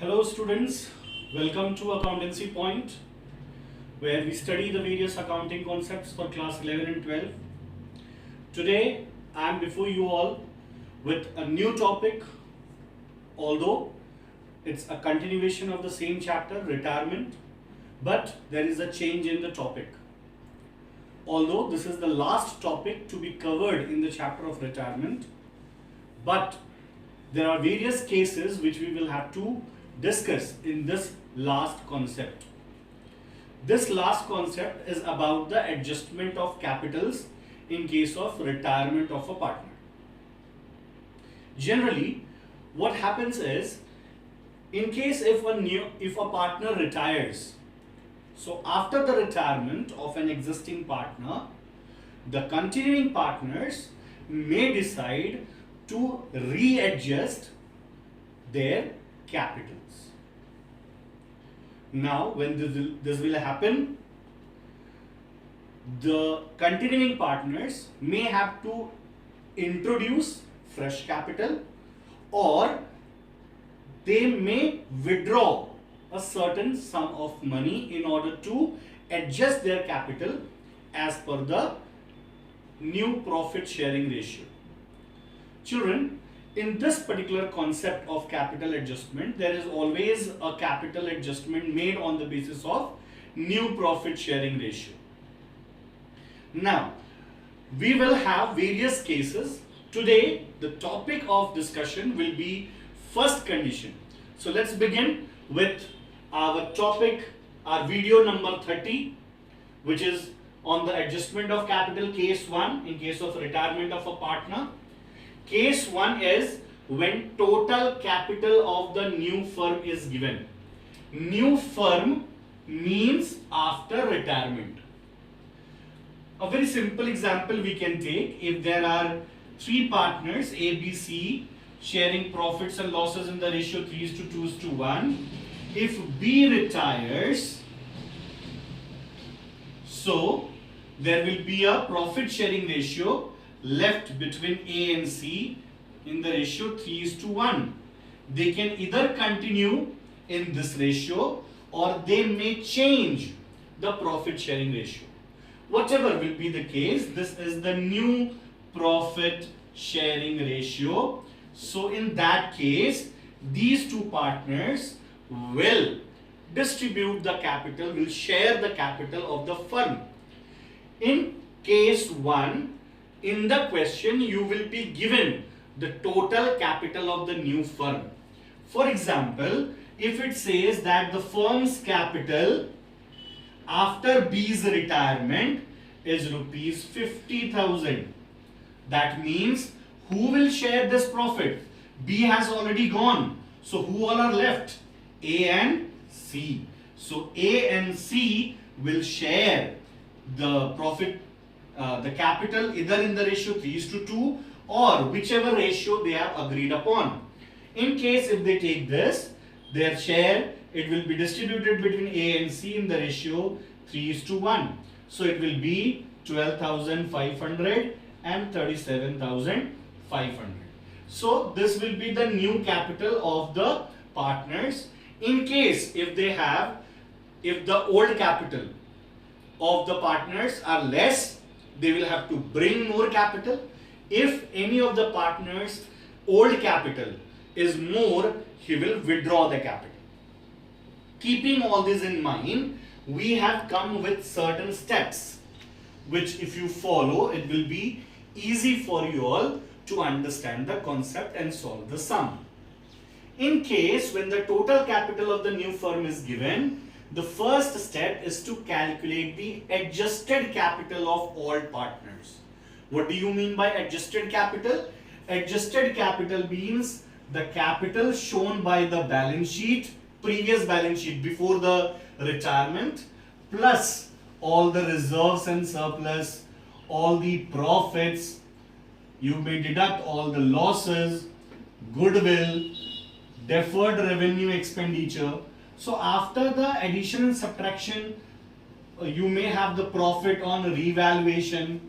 Hello students, welcome to Accountancy Point, where we study the various accounting concepts for class 11 and 12. Today I am before you all with a new topic, although it's a continuation of the same chapter, retirement, but there is a change in the topic. Although this is the last topic to be covered in the chapter of retirement, but there are various cases which we will have to discuss in this last concept. This last concept is about the adjustment of capitals in case of retirement of a partner. Generally, what happens is, in case if a partner retires, so after the retirement of an existing partner, the continuing partners may decide to readjust their capitals. Now, when this will happen, the continuing partners may have to introduce fresh capital, or they may withdraw a certain sum of money in order to adjust their capital as per the new profit sharing ratio. Children, in this particular concept of capital adjustment, there is always a capital adjustment made on the basis of new profit sharing ratio. Now, we will have various cases. Today, the topic of discussion will be first condition. So let's begin with our topic, our video number 30, which is on the adjustment of capital, case 1 in case of retirement of a partner. Case 1 is when total capital of the new firm is given. New firm means after retirement. A very simple example we can take: if there are three partners A, B, C sharing profits and losses in the ratio 3:2:1. If B retires, so there will be a profit sharing ratio left between A and C in the ratio 3:1. They can either continue in this ratio or they may change the profit sharing ratio. Whatever will be the case, this is the new profit sharing ratio. So in that case, these two partners will distribute the capital, will share the capital of the firm. In case 1, in the question, you will be given the total capital of the new firm. For example, if it says that the firm's capital after B's retirement is rupees 50,000, that means who will share this profit? B has already gone. So who all are left? A and C. So A and C will share the profit, the capital, either in the ratio 3:2 or whichever ratio they have agreed upon. In case if they take this, their share, it will be distributed between A and C in the ratio 3:1. So it will be 12,500 and 37,500. So this will be the new capital of the partners. In case if they have, if the old capital of the partners are less, they will have to bring more capital. If any of the partners' old capital is more, he will withdraw the capital. Keeping all this in mind, we have come with certain steps, which if you follow, it will be easy for you all to understand the concept and solve the sum. In case when the total capital of the new firm is given, the first step is to calculate the adjusted capital of all partners. What do you mean by adjusted capital? Adjusted capital means the capital shown by the balance sheet, previous balance sheet before the retirement, plus all the reserves and surplus, all the profits. You may deduct all the losses, goodwill, deferred revenue expenditure. So after the addition and subtraction, you may have the profit on revaluation,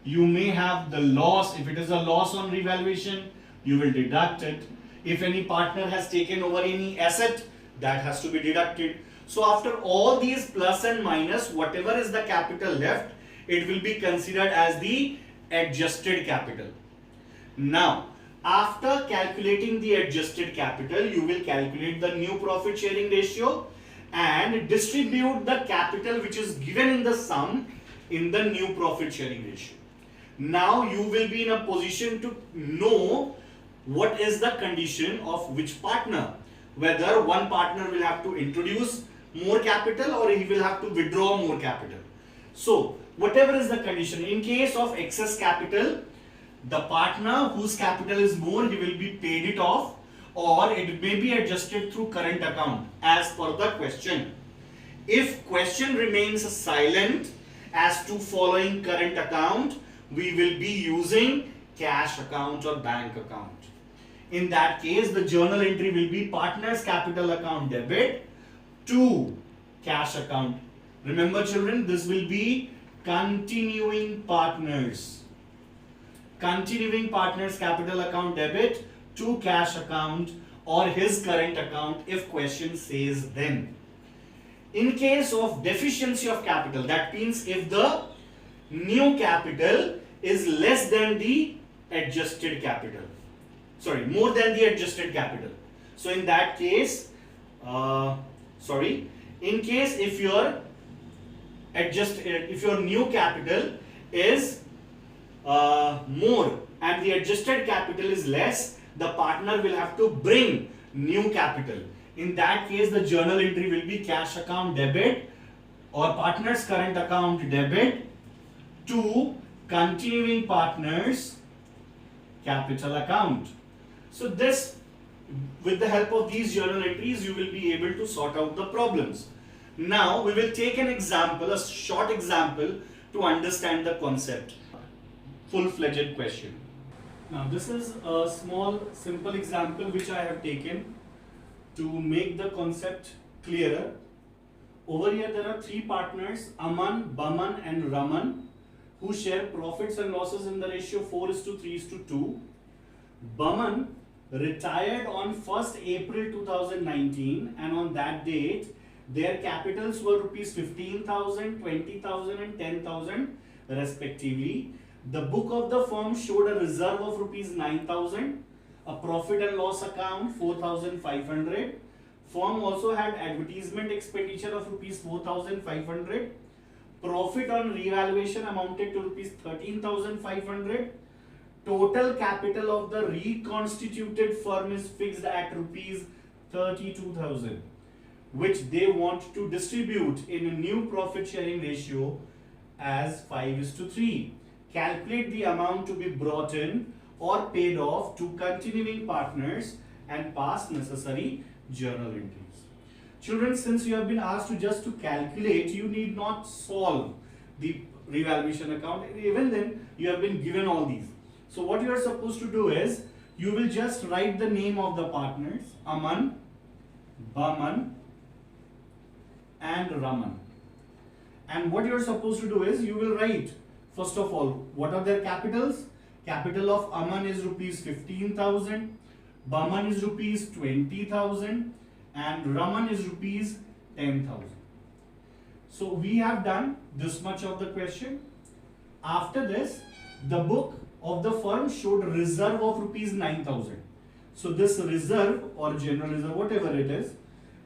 you may have the loss. If it is a loss on revaluation, you will deduct it. If any partner has taken over any asset, that has to be deducted. So after all these plus and minus, whatever is the capital left, it will be considered as the adjusted capital. Now, after calculating the adjusted capital, you will calculate the new profit sharing ratio and distribute the capital which is given in the sum in the new profit sharing ratio. Now you will be in a position to know what is the condition of which partner, whether one partner will have to introduce more capital or he will have to withdraw more capital. So whatever is the condition, in case of excess capital, the partner whose capital is more, he will be paid it off, or it may be adjusted through current account as per the question. If question remains silent as to following current account, we will be using cash account or bank account. In that case, the journal entry will be partner's capital account debit to cash account. Remember children, this will be continuing partners. Continuing partner's capital account debit to cash account or his current account if question says then. In case of deficiency of capital, that means if the new capital is less than the adjusted capital, sorry, more than the adjusted capital. So in that case, in case if your new capital is more and the adjusted capital is less, the partner will have to bring new capital. In that case, the journal entry will be cash account debit or partner's current account debit to continuing partner's capital account. So this, with the help of these journal entries, you will be able to sort out the problems. Now we will take an example, a short example to understand the concept. Full-fledged question. Now this is a small simple example which I have taken to make the concept clearer. Over here there are three partners, Aman, Baman and Raman, who share profits and losses in the ratio 4:3:2. Baman retired on 1st April 2019 and on that date their capitals were rupees 15,000, 20,000 and 10,000 respectively. The book of the firm showed a reserve of rupees 9,000, a profit and loss account 4,500. Firm also had advertisement expenditure of rupees 4,500. Profit on revaluation amounted to rupees 13,500. Total capital of the reconstituted firm is fixed at rupees 32,000, which they want to distribute in a new profit sharing ratio as 5:3. Calculate the amount to be brought in or paid off to continuing partners and pass necessary journal entries. Children, since you have been asked to calculate, you need not solve the revaluation account. Even then, you have been given all these. So what you are supposed to do is, you will just write the name of the partners, Aman, Baman and Raman. And what you are supposed to do is, you will write, first of all, what are their capitals? Capital of Aman is rupees 15,000, Baman is rupees 20,000 and Raman is rupees 10,000. So we have done this much of the question. After this, the book of the firm showed a reserve of rupees 9,000. So this reserve or general reserve, whatever it is,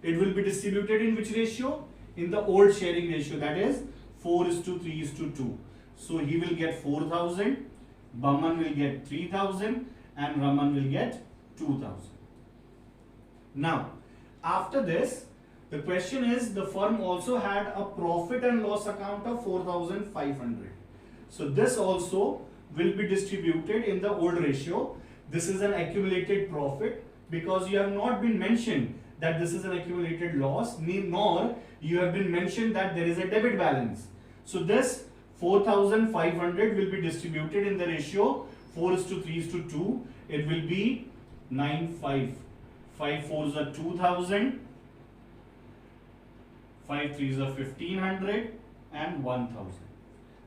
it will be distributed in which ratio? In the old sharing ratio, that is 4:3:2. So he will get 4,000, Baman will get 3,000 and Raman will get 2,000. Now, after this, the question is, the firm also had a profit and loss account of 4,500. So this also will be distributed in the old ratio. This is an accumulated profit because you have not been mentioned that this is an accumulated loss, nor you have been mentioned that there is a debit balance. So this 4,500 will be distributed in the ratio 4:3:2. It will be 9,500. 5 4s are 2,000, 5 3s are 1,500 and 1,000.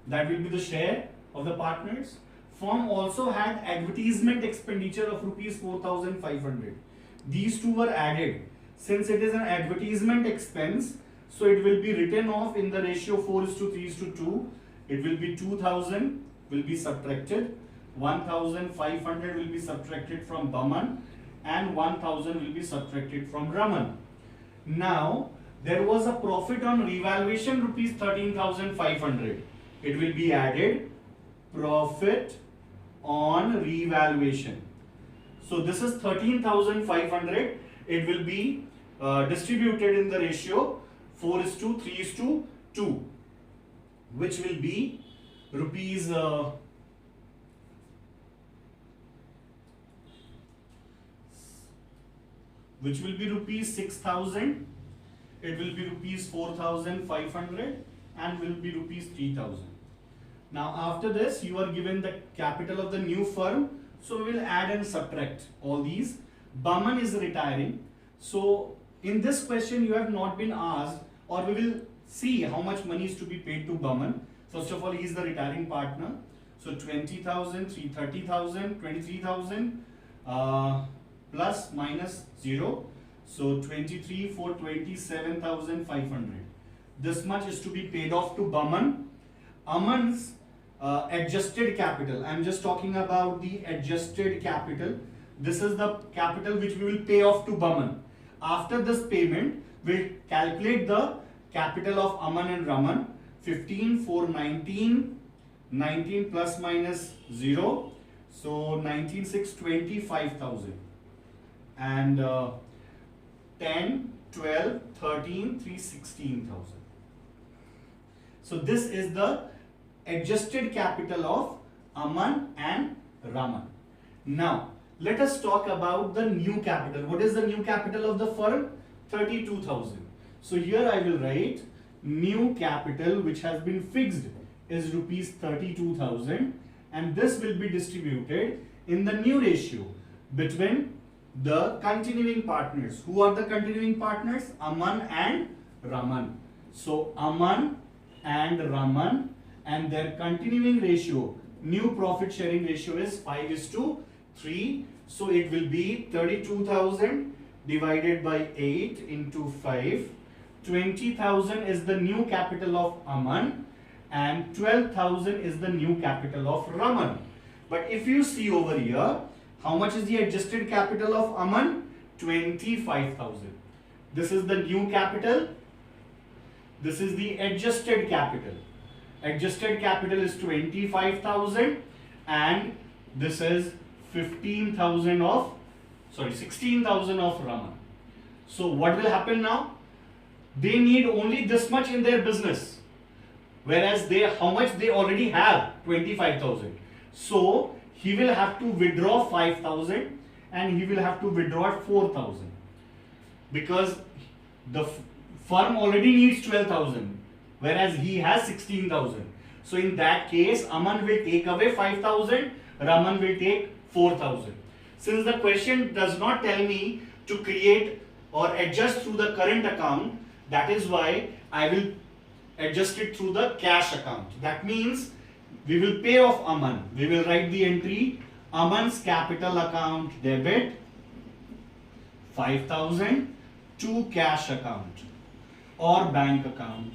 That will be the share of the partners. Firm also had advertisement expenditure of rupees 4,500. These two were added. Since it is an advertisement expense, so it will be written off in the ratio 4:3:2. It will be 2,000 will be subtracted, 1,500 will be subtracted from Baman, and 1,000 will be subtracted from Raman. Now, there was a profit on revaluation rupees 13,500. It will be added, profit on revaluation. So this is 13,500. It will be distributed in the ratio 4:3:2, which will be rupees which will be rupees 6,000. It will be rupees 4,500 and will be rupees 3,000. Now after this you are given the capital of the new firm, so we will add and subtract all these. Baman is retiring, so in this question you have not been asked, or we will see how much money is to be paid to Baman. First of all, he is the retiring partner, so 20,000, 30,000, 23,000 plus minus 0, so 23 for 27,500. This much is to be paid off to Baman. Aman's adjusted capital, I am just talking about the adjusted capital. This is the capital which we will pay off to Baman. After this payment, we will calculate the capital of Aman and Raman. 15 for 19, 19 plus minus 0, so 19, 6, 25,000. And 10, 12, 13, 3, 16,000. So this is the adjusted capital of Aman and Raman. Now, let us talk about the new capital. What is the new capital of the firm? 32,000. So here I will write new capital which has been fixed is rupees 32,000, and this will be distributed in the new ratio between the continuing partners. Who are the continuing partners? Aman and Raman. So Aman and Raman, and their continuing ratio, new profit sharing ratio is 5:3. So it will be 32,000 divided by 8 into 5. 20,000 is the new capital of Aman and 12,000 is the new capital of Raman. But if you see over here, how much is the adjusted capital of Aman? 25,000. This is the new capital. This is the adjusted capital. Adjusted capital is 25,000 and this is 16,000 of Raman. So what will happen now? They need only this much in their business, whereas how much they already have? 25,000. So he will have to withdraw 5,000 and he will have to withdraw 4,000 because the firm already needs 12,000, whereas he has 16,000. So in that case, Aman will take away 5,000, Raman will take 4,000. Since the question does not tell me to create or adjust through the current account, that is why I will adjust it through the cash account. That means we will pay off Aman. We will write the entry Aman's capital account debit 5,000 to cash account or bank account.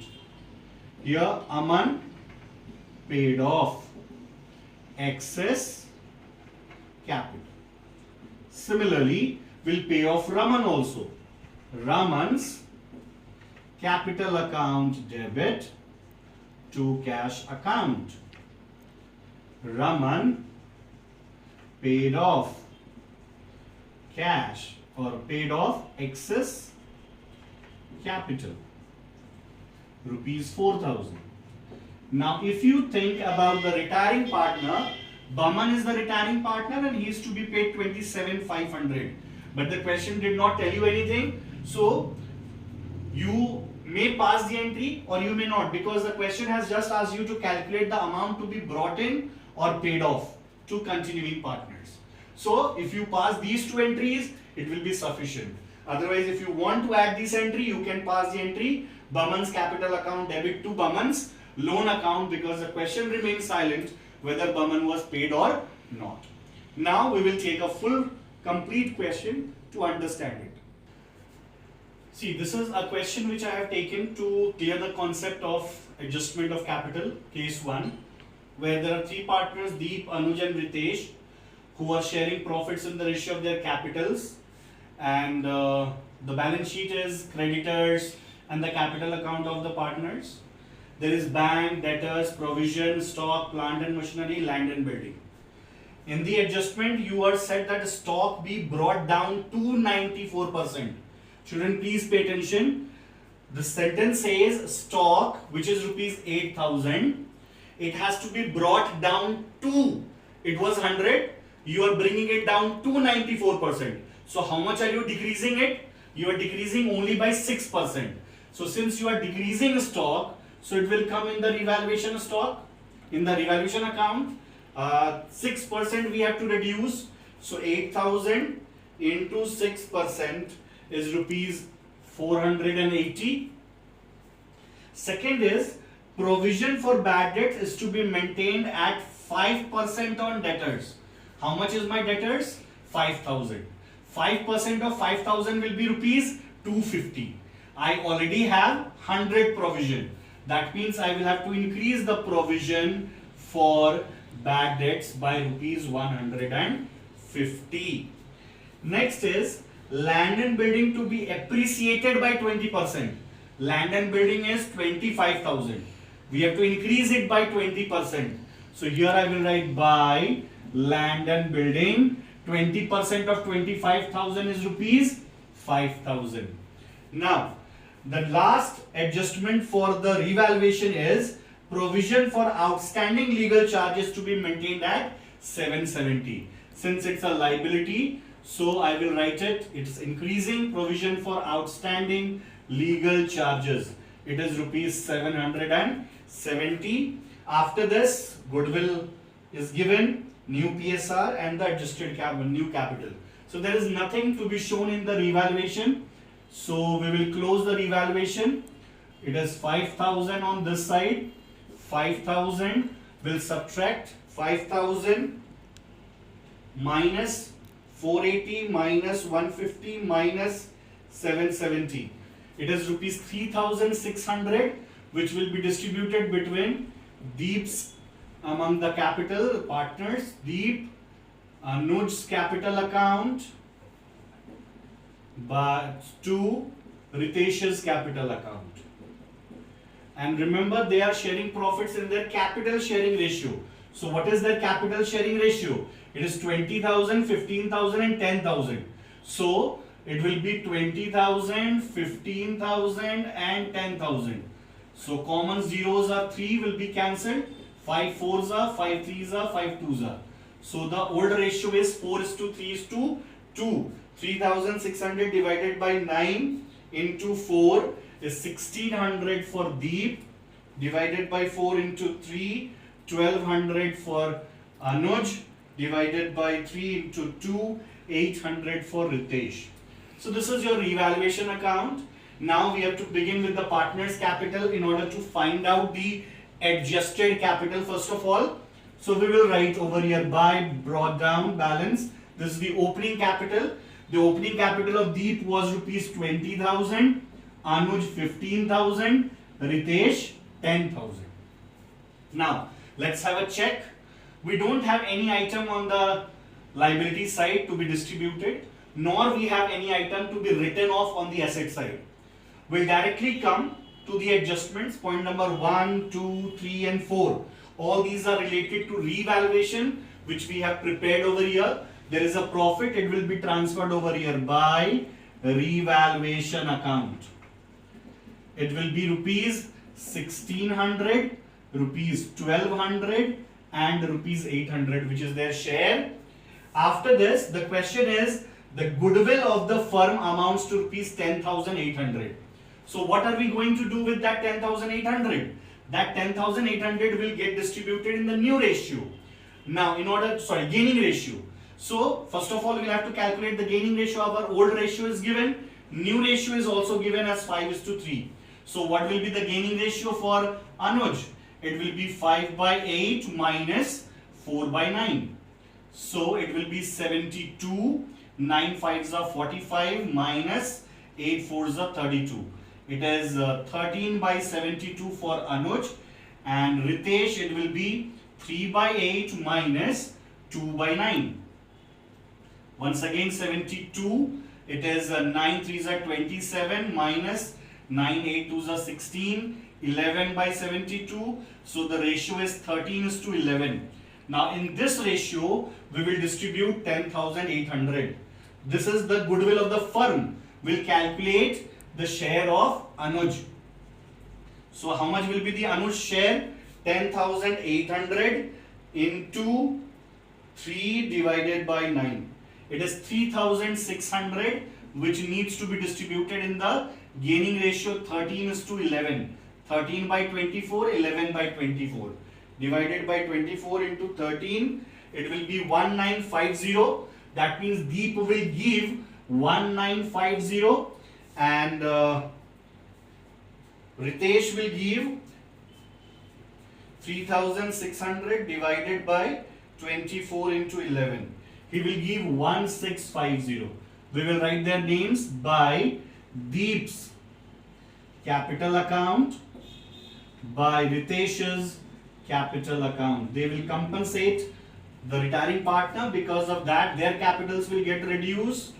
Here Aman paid off excess capital. Similarly, we'll pay off Raman also. Raman's capital account debit to cash account. Raman paid off cash or paid off excess capital, rupees 4,000. Now if you think about the retiring partner, Baman is the retiring partner and he is to be paid 27,500. But the question did not tell you anything. So you may pass the entry or you may not, because the question has just asked you to calculate the amount to be brought in or paid off to continuing partners. So if you pass these two entries, it will be sufficient. Otherwise, if you want to add this entry, you can pass the entry Baman's capital account debit to Baman's loan account, because the question remains silent. whether Baman was paid or not. Now we will take a full complete question to understand it. See, this is a question which I have taken to clear the concept of adjustment of capital, case 1, where there are 3 partners, Deep, Anuj and Ritesh, who are sharing profits in the ratio of their capitals, and the balance sheet is creditors and the capital account of the partners. There is bank, debtors, provision, stock, plant and machinery, land and building. In the adjustment, you are said that stock be brought down to 94%. Children, please pay attention. The sentence says stock, which is rupees 8,000, it has to be brought down to, it was 100, you are bringing it down to 94%. So how much are you decreasing it? You are decreasing only by 6%. So since you are decreasing stock, so it will come in the revaluation stock, in the revaluation account. 6% we have to reduce. So 8,000 into 6% is rupees 480. Second is provision for bad debt is to be maintained at 5% on debtors. How much is my debtors? 5,000. 5% of 5,000 will be rupees 250. I already have 100 provision. That means I will have to increase the provision for bad debts by rupees 150. Next is land and building to be appreciated by 20%. Land and building is 25,000. We have to increase it by 20%. So here I will write by land and building. 20% of 25,000 is rupees 5,000. Now, the last adjustment for the revaluation is provision for outstanding legal charges to be maintained at 770. Since it's a liability, so I will write it, it's increasing provision for outstanding legal charges. It is rupees 770. After this, goodwill is given, new PSR and the adjusted new capital. So there is nothing to be shown in the revaluation. So we will close the revaluation. It is 5,000 on this side. 5,000 will subtract 5,000 minus 480 minus 150 minus 770. It is rupees 3,600, which will be distributed between Deep's among the capital partners, Deep, Anuj's capital account, but to Ritesh's capital account. And remember, they are sharing profits in their capital sharing ratio. So what is their capital sharing ratio? It is 20,000, 15,000 and 10,000. So it will be 20,000, 15,000 and 10,000. So common zeros are 3 will be cancelled. 5 4s are, 5 3s are, 5 2s are. So the old ratio is 4:3:2. 3,600 divided by 9 into 4 is 1,600 for Deep, divided by 4 into 3, 1,200 for Anuj, divided by 3 into 2, 800 for Ritesh. So this is your revaluation account. Now we have to begin with the partner's capital in order to find out the adjusted capital first of all. So we will write over here by brought down balance. This is the opening capital. The opening capital of Deep was rupees 20,000, Anuj 15,000, Ritesh 10,000. Now let's have a check. We don't have any item on the liability side to be distributed, nor we have any item to be written off on the asset side. We'll directly come to the adjustments. Point number 1, 2, 3 and 4. All these are related to revaluation, which we have prepared over here. There is a profit, it will be transferred over here by revaluation account. It will be rupees 1,600, rupees 1,200 and rupees 800, which is their share. After this, the question is the goodwill of the firm amounts to rupees 10,800. So what are we going to do with that 10,800? That 10,800 will get distributed in the new ratio. Now gaining ratio. So first of all, we'll have to calculate the gaining ratio. Our old ratio is given. New ratio is also given as 5:3. So what will be the gaining ratio for Anuj? It will be 5/8 minus 4 by 9. So it will be 72, 9 5s are 45 minus 8 4s are 32. It is 13 by 72 for Anuj, and Ritesh it will be 3 by 8 minus 2 by 9. Once again 72, it is 9 3s are 27 minus 9 8 2s are 16, 11 by 72. So the ratio is 13:11. Now in this ratio, we will distribute 10,800. This is the goodwill of the firm. We'll calculate the share of Anuj. So how much will be the Anuj share? 10,800 into 3 divided by 9. It is 3,600, which needs to be distributed in the gaining ratio 13:11. 13 by 24, 11 by 24. Divided by 24 into 13, it will be 1950. That means Deep will give 1950 and Ritesh will give 3,600 divided by 24 into 11. He will give 1650. We will write their names by Deep's capital account, by Ritesh's capital account. They will compensate the retiring partner. Because of that, their capitals will get reduced.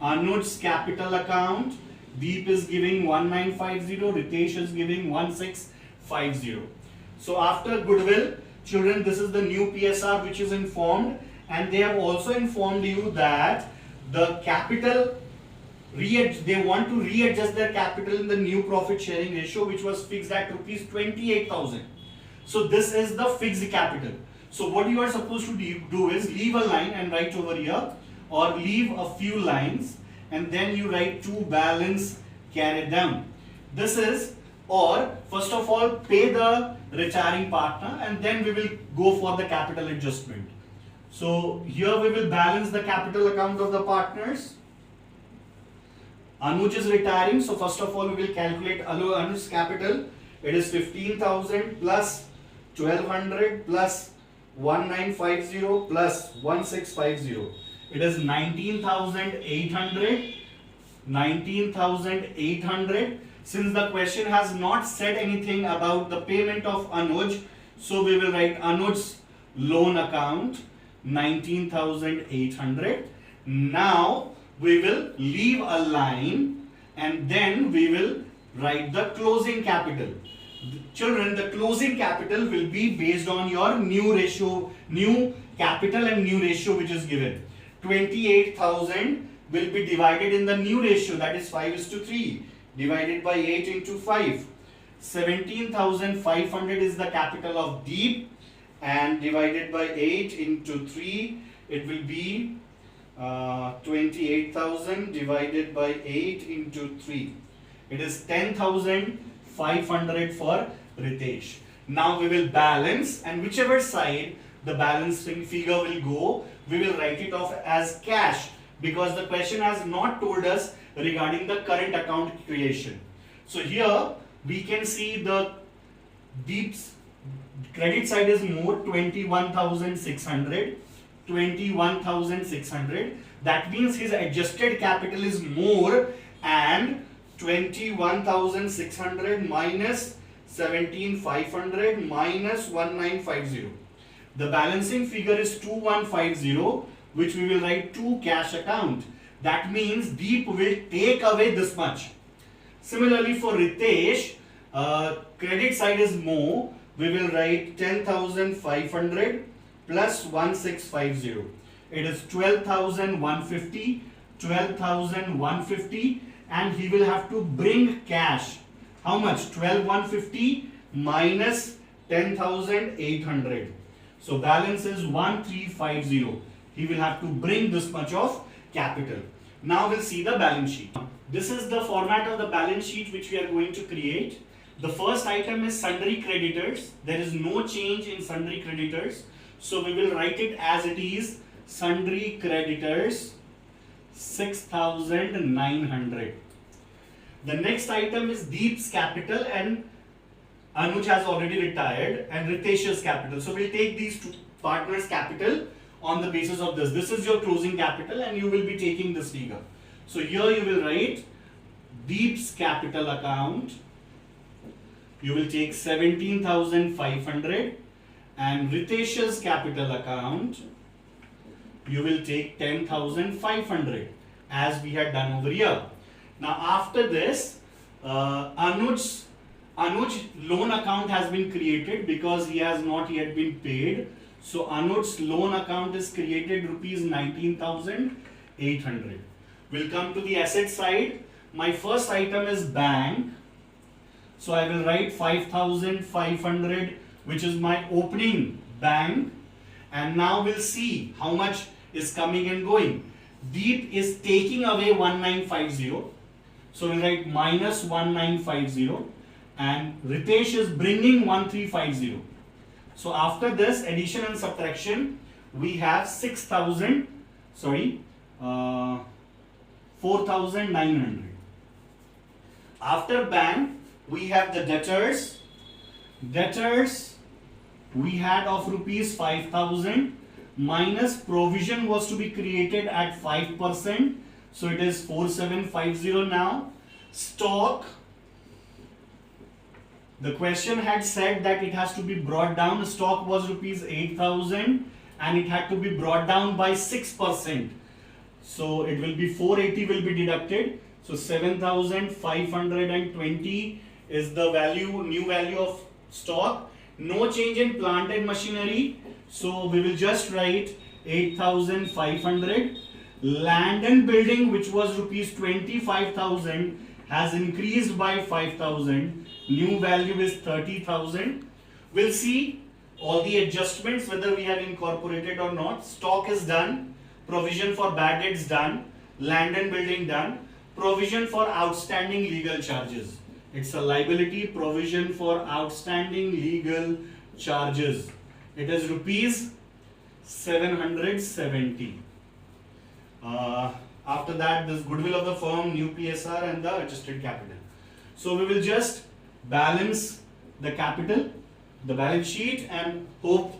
Anuj's capital account, Deep is giving 1950, Ritesh is giving 1650. So after goodwill, children, this is the new PSR which is informed, and they have also informed you that the capital they want to readjust their capital in the new profit sharing ratio, which was fixed at rupees 28,000. So this is the fixed capital. So what you are supposed to do is leave a line and write over here, or leave a few lines and then you write to balance carried down. This is, or first of all pay the retiring partner and then we will go for the capital adjustment. So here we will balance the capital account of the partners. Anuj is retiring, so first of all we will calculate Anuj's capital. It is 15,000 plus 1200 plus 1950 plus 1650. It is 19,800. 19,800. Since the question has not said anything about the payment of Anuj, so we will write Anuj's loan account 19,800. Now we will leave a line and then we will write the closing capital. Children, the closing capital will be based on your new ratio, new capital and new ratio which is given. 28,000 will be divided in the new ratio, that is 5:3, divided by 8 into 5. 17,500 is the capital of Deep, and divided by 8 into 3, it will be 28,000 divided by 8 into 3. It is 10,500 for Ritesh. Now we will balance, and whichever side the balancing figure will go, we will write it off as cash, because the question has not told us regarding the current account creation. So here we can see the Deep's credit side is more, 21,600. 21,600. That means his adjusted capital is more, and 21,600 minus 17,500 minus 1950. The balancing figure is 2150, which we will write to cash account. That means Deep will take away this much. Similarly for Ritesh, credit side is more. We will write 10,500 plus 1650. It is 12,150. 12,150, and he will have to bring cash. How much? 12,150 minus 10,800. So balance is 1350. He will have to bring this much of capital. Now we'll see the balance sheet. This is the format of the balance sheet which we are going to create. The first item is sundry creditors. There is no change in sundry creditors. So we will write it as it is. Sundry creditors 6,900. The next item is Deep's capital, and Anuj has already retired, and Ritesh's capital. So we'll take these two partner's capital on the basis of this. This is your closing capital and you will be taking this figure. So here you will write Deep's capital account. You will take 17,500 and Ritesh's capital account. You will take 10,500 as we had done over here. Now after this, Anuj's loan account has been created because he has not yet been paid. So Anuj's loan account is created rupees 19,800. We'll come to the asset side. My first item is bank. So I will write 5,500, which is my opening bank. And now we'll see how much is coming and going. Deep is taking away 1950. So we'll write minus 1950. And Ritesh is bringing 1350. So after this addition and subtraction, we have 4,900. After bank, we have the debtors. Debtors we had of rupees 5,000 minus provision was to be created at 5%. So it is 4750 now. Stock. The question had said that it has to be brought down. Stock was rupees 8,000 and it had to be brought down by 6%. So it will be 480 will be deducted. So 7,520 is the value, new value of stock. No change in plant and machinery. So we will just write 8,500. Land and building, which was rupees 25,000, has increased by 5,000. New value is 30,000. We'll see all the adjustments whether we have incorporated or not. Stock is done. Provision for bad debts done. Land and building done. Provision for outstanding legal charges. It's a liability provision for outstanding legal charges. It is rupees 770. After that, this goodwill of the firm, new PSR and the adjusted capital. So we will just balance the capital, the balance sheet, and hope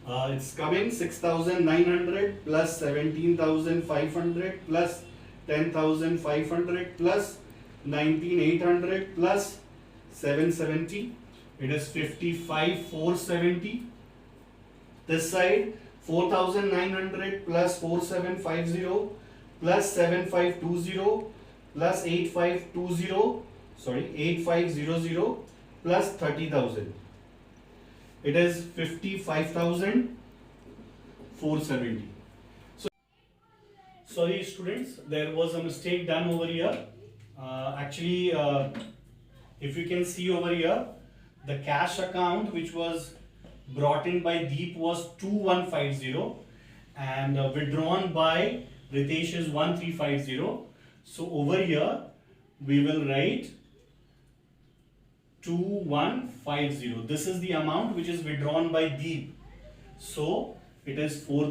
it's coming 6,900 plus 17,500 plus 10,500 plus 19,800 plus 770. It is 55,470. This side 4,900 plus 4,750 plus 7,520 plus 8,520. Sorry, 8,500 plus 30,000. It is 55,470. So, sorry students, there was a mistake done over here. Actually, if you can see over here, the cash account which was brought in by Deep was 2,150 and withdrawn by Ritesh is 1,350. So over here we will write 2,150. This is the amount which is withdrawn by Deep. So it is 4,000.